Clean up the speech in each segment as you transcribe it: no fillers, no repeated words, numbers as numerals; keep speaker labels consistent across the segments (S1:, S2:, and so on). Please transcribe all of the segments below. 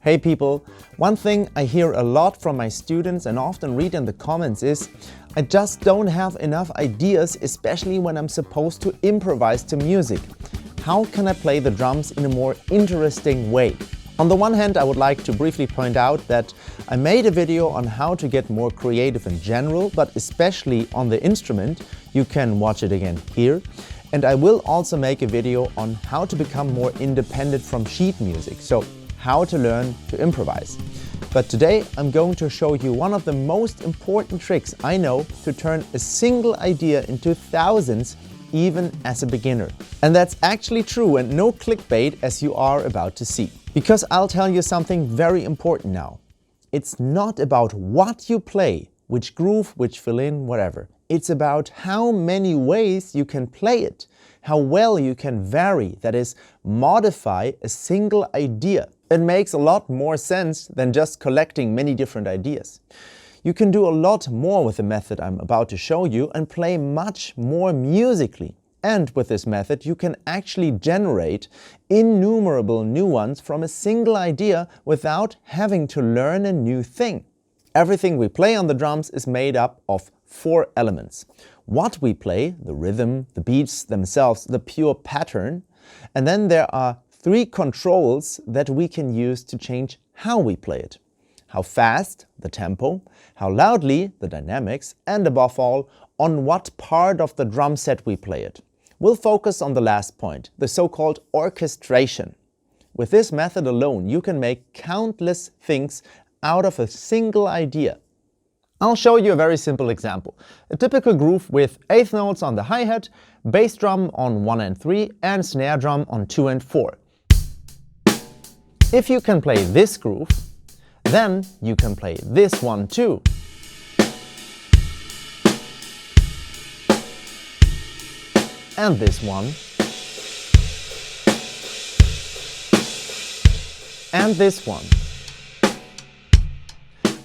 S1: Hey people, one thing I hear a lot from my students and often read in the comments is, I just don't have enough ideas, especially when I'm supposed to improvise to music. How can I play the drums in a more interesting way? On the one hand, I would like to briefly point out that I made a video on how to get more creative in general, but especially on the instrument. You can watch it again here. And I will also make a video on how to become more independent from sheet music. So how to learn to improvise. But today I'm going to show you one of the most important tricks I know to turn a single idea into thousands, even as a beginner. And that's actually true and no clickbait, as you are about to see. Because I'll tell you something very important now. It's not about what you play, which groove, which fill in, whatever. It's about how many ways you can play it, how well you can vary, that is, modify a single idea. It makes a lot more sense than just collecting many different ideas. You can do a lot more with the method I'm about to show you and play much more musically. And with this method, you can actually generate innumerable new ones from a single idea without having to learn a new thing. Everything we play on the drums is made up of 4 elements. What we play, the rhythm, the beats themselves, the pure pattern. And then there are 3 controls that we can use to change how we play it. How fast, the tempo, how loudly, the dynamics, and above all, on what part of the drum set we play it. We'll focus on the last point, the so-called orchestration. With this method alone, you can make countless things out of a single idea. I'll show you a very simple example. A typical groove with 8th notes on the hi-hat, bass drum on 1 and 3, and snare drum on 2 and 4. If you can play this groove, then you can play this one too. And this one. And this one.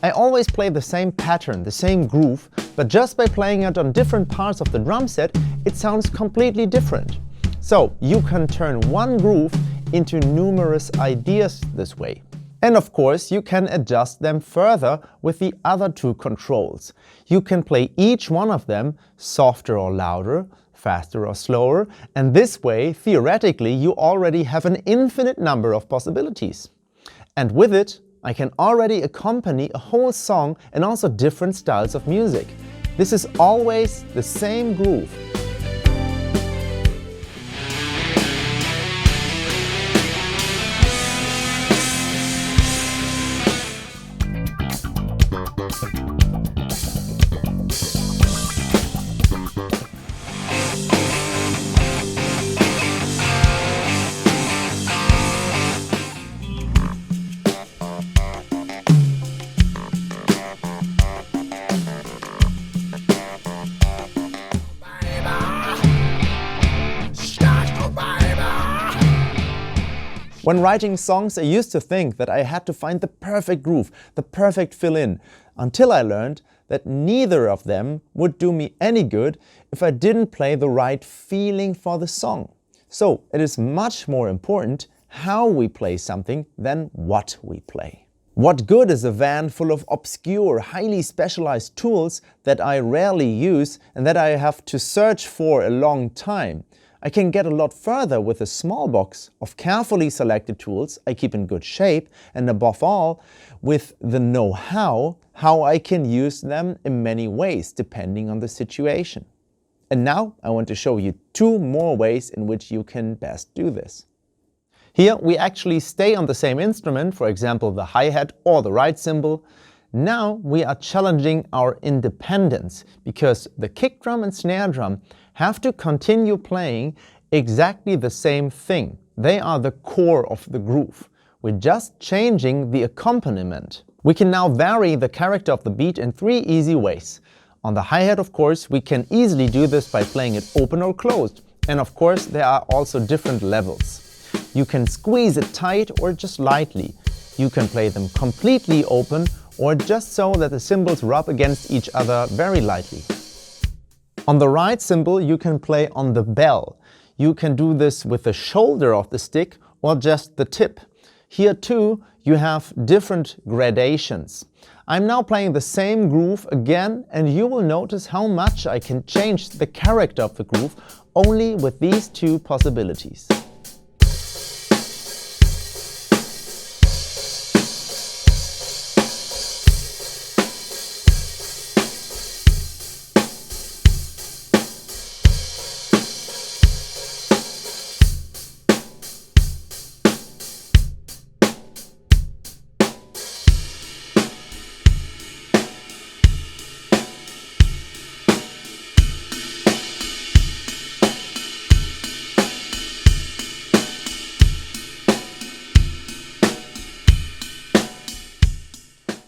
S1: I always play the same pattern, the same groove, but just by playing it on different parts of the drum set, it sounds completely different. So you can turn one groove into numerous ideas this way. And of course, you can adjust them further with the other 2 controls. You can play each one of them softer or louder, faster or slower, and this way, theoretically, you already have an infinite number of possibilities. And with it, I can already accompany a whole song and also different styles of music. This is always the same groove. When writing songs, I used to think that I had to find the perfect groove, the perfect fill-in, until I learned that neither of them would do me any good if I didn't play the right feeling for the song. So it is much more important how we play something than what we play. What good is a van full of obscure, highly specialized tools that I rarely use and that I have to search for a long time? I can get a lot further with a small box of carefully selected tools I keep in good shape, and above all, with the know-how, how I can use them in many ways depending on the situation. And now I want to show you 2 more ways in which you can best do this. Here we actually stay on the same instrument, for example the hi-hat or the right cymbal. Now we are challenging our independence, because the kick drum and snare drum have to continue playing exactly the same thing. They are the core of the groove. We're just changing the accompaniment. We can now vary the character of the beat in 3 easy ways. On the hi-hat, of course, we can easily do this by playing it open or closed. And of course, there are also different levels. You can squeeze it tight or just lightly. You can play them completely open or just so that the cymbals rub against each other very lightly. On the right cymbal, you can play on the bell. You can do this with the shoulder of the stick or just the tip. Here too, you have different gradations. I'm now playing the same groove again, and you will notice how much I can change the character of the groove only with these two possibilities.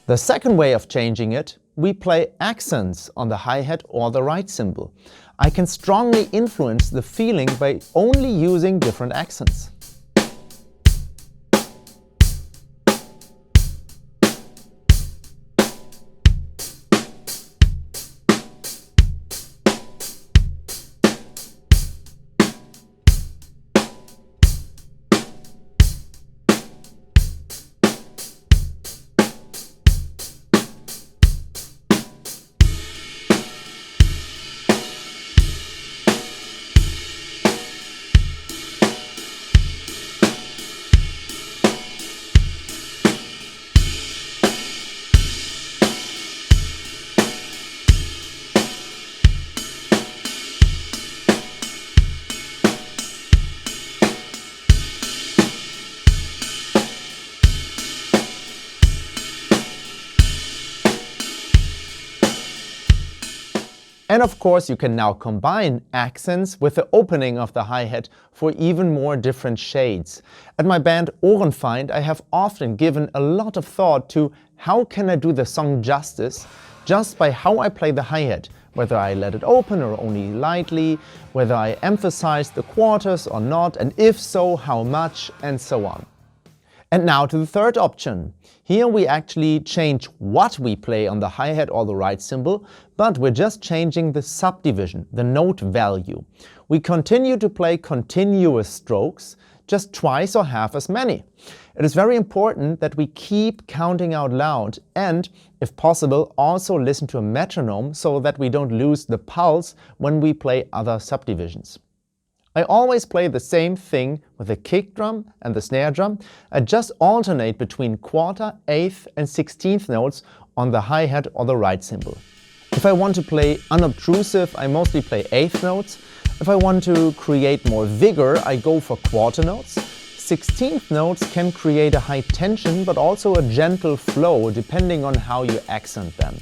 S1: The second way of changing it, we play accents on the hi-hat or the right cymbal. I can strongly influence the feeling by only using different accents. And of course, you can now combine accents with the opening of the hi-hat for even more different shades. At my band Ohrenfeind, I have often given a lot of thought to how can I do the song justice just by how I play the hi-hat, whether I let it open or only lightly, whether I emphasize the quarters or not, and if so, how much, and so on. And now to the third option. Here we actually change what we play on the hi-hat or the right cymbal, but we're just changing the subdivision, the note value. We continue to play continuous strokes, just twice or half as many. It is very important that we keep counting out loud and, if possible, also listen to a metronome so that we don't lose the pulse when we play other subdivisions. I always play the same thing with the kick drum and the snare drum. I just alternate between quarter, eighth and 16th notes on the hi-hat or the right cymbal. If I want to play unobtrusive, I mostly play eighth notes. If I want to create more vigor, I go for quarter notes. 16th notes can create a high tension but also a gentle flow depending on how you accent them.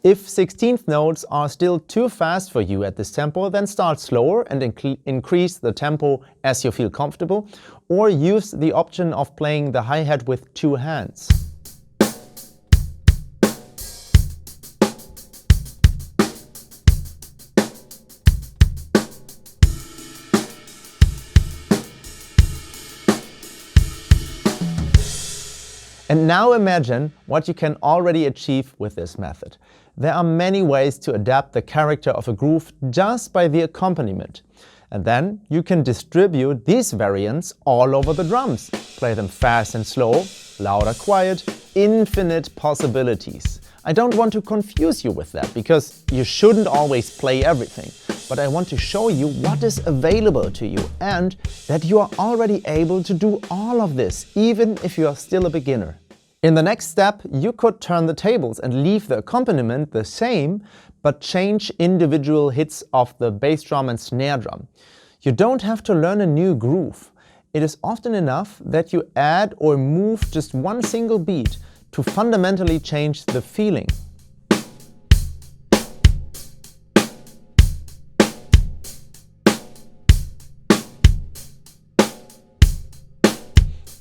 S1: If 16th notes are still too fast for you at this tempo, then start slower and increase the tempo as you feel comfortable, or use the option of playing the hi-hat with two hands. And now imagine what you can already achieve with this method. There are many ways to adapt the character of a groove just by the accompaniment. And then you can distribute these variants all over the drums. Play them fast and slow, loud or quiet, infinite possibilities. I don't want to confuse you with that, because you shouldn't always play everything. But I want to show you what is available to you and that you are already able to do all of this, even if you are still a beginner. In the next step, you could turn the tables and leave the accompaniment the same, but change individual hits of the bass drum and snare drum. You don't have to learn a new groove. It is often enough that you add or move just one single beat to fundamentally change the feeling.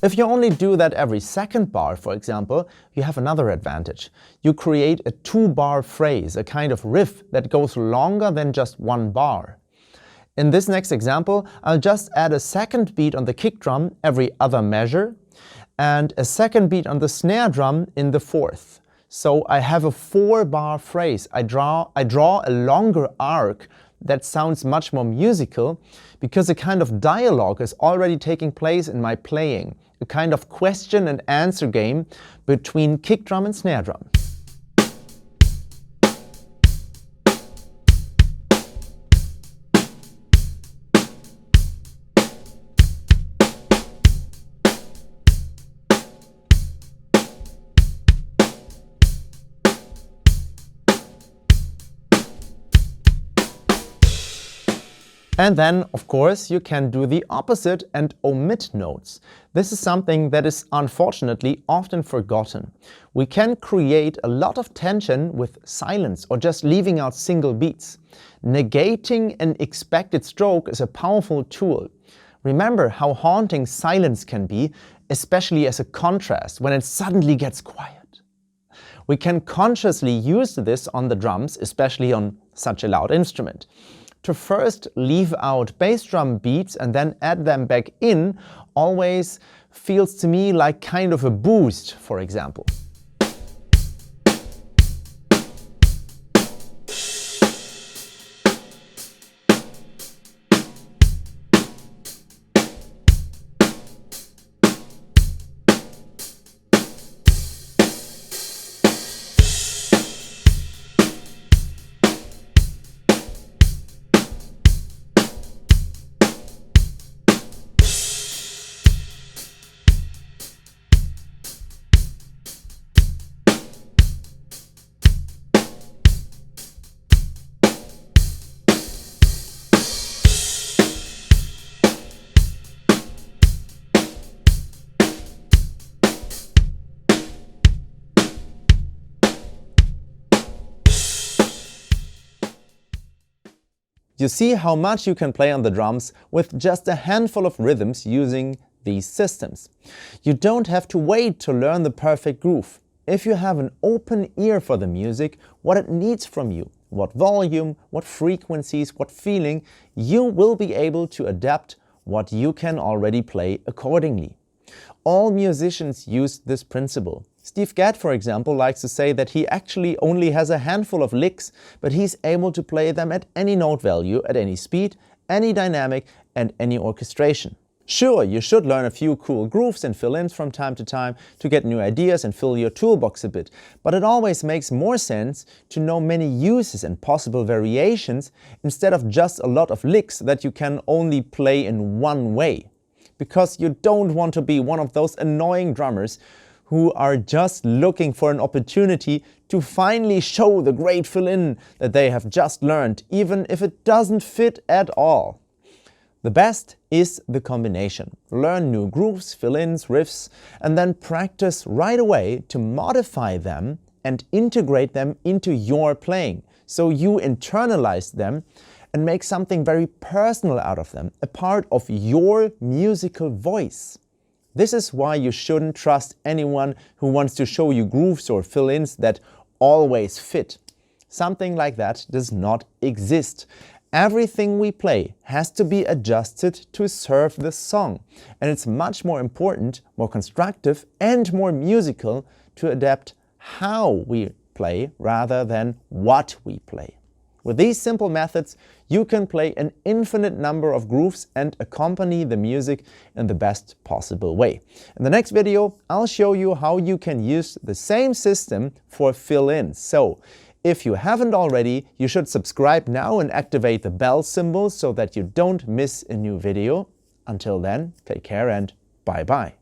S1: If you only do that every second bar, for example, you have another advantage. You create a 2-bar phrase, a kind of riff that goes longer than just 1 bar. In this next example, I'll just add a second beat on the kick drum every other measure and a second beat on the snare drum in the 4th. So I have a 4-bar phrase. I draw a longer arc that sounds much more musical because a kind of dialogue is already taking place in my playing, a kind of question and answer game between kick drum and snare drum. And then, of course, you can do the opposite and omit notes. This is something that is unfortunately often forgotten. We can create a lot of tension with silence or just leaving out single beats. Negating an expected stroke is a powerful tool. Remember how haunting silence can be, especially as a contrast when it suddenly gets quiet. We can consciously use this on the drums, especially on such a loud instrument. To first leave out bass drum beats and then add them back in always feels to me like kind of a boost, for example. You see how much you can play on the drums with just a handful of rhythms using these systems. You don't have to wait to learn the perfect groove. If you have an open ear for the music, what it needs from you, what volume, what frequencies, what feeling, you will be able to adapt what you can already play accordingly. All musicians use this principle. Steve Gadd, for example, likes to say that he actually only has a handful of licks, but he's able to play them at any note value, at any speed, any dynamic, and any orchestration. Sure, you should learn a few cool grooves and fill-ins from time to time to get new ideas and fill your toolbox a bit, but it always makes more sense to know many uses and possible variations instead of just a lot of licks that you can only play in one way. Because you don't want to be one of those annoying drummers who are just looking for an opportunity to finally show the great fill-in that they have just learned, even if it doesn't fit at all. The best is the combination. Learn new grooves, fill-ins, riffs, and then practice right away to modify them and integrate them into your playing, so you internalize them and make something very personal out of them, a part of your musical voice. This is why you shouldn't trust anyone who wants to show you grooves or fill-ins that always fit. Something like that does not exist. Everything we play has to be adjusted to serve the song, and it's much more important, more constructive, and more musical to adapt how we play rather than what we play. With these simple methods, you can play an infinite number of grooves and accompany the music in the best possible way. In the next video, I'll show you how you can use the same system for fill-ins. So, if you haven't already, you should subscribe now and activate the bell symbol so that you don't miss a new video. Until then, take care and bye-bye.